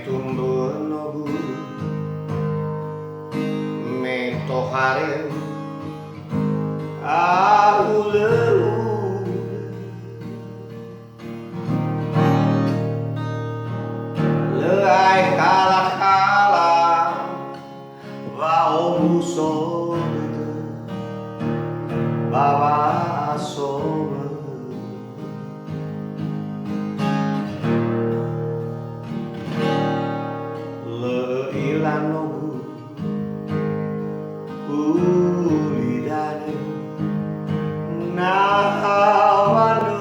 tumbuh nogu me tohare ahuleu leai kala va omuso baba asoma ilanogu ulidane nahavano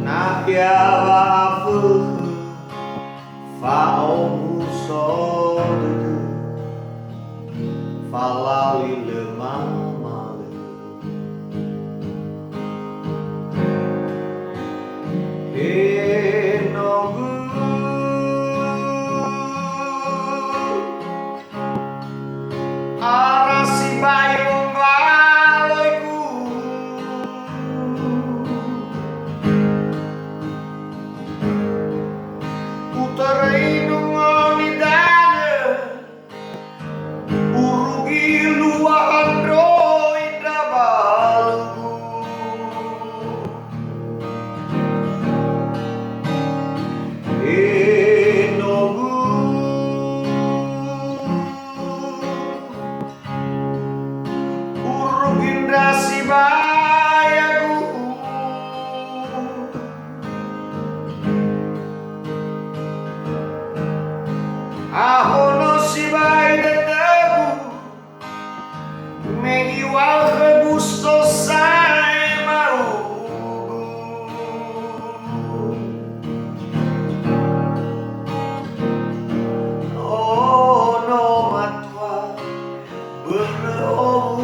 nahyavafu faomusode falali lemamale ahono sibai detebu me igual rebusto sai maru oh no matua berau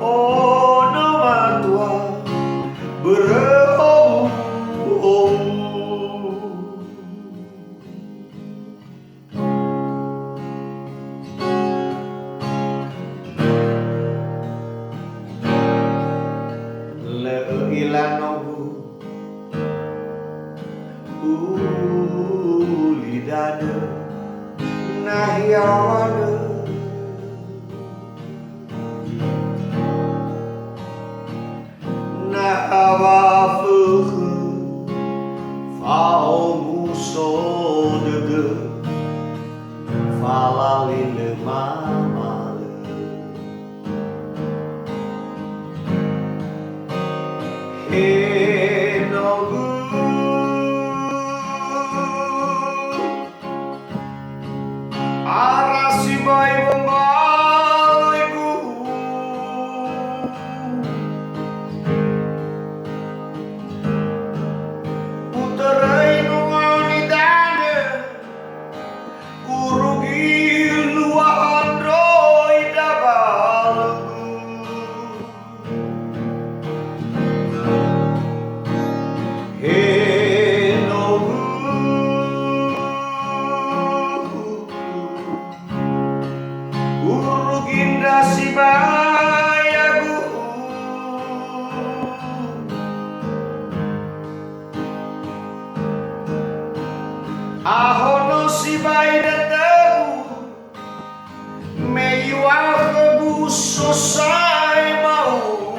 oh no matua berau ilanogu ulidane nahyawane nahavafuhu faomusodege falalile mamale enogu arasibai bongaiku puterai nunganidane urugi luandroi dabalku uruginda sibayagu ahono sibai detebu me igual rebuso sai mau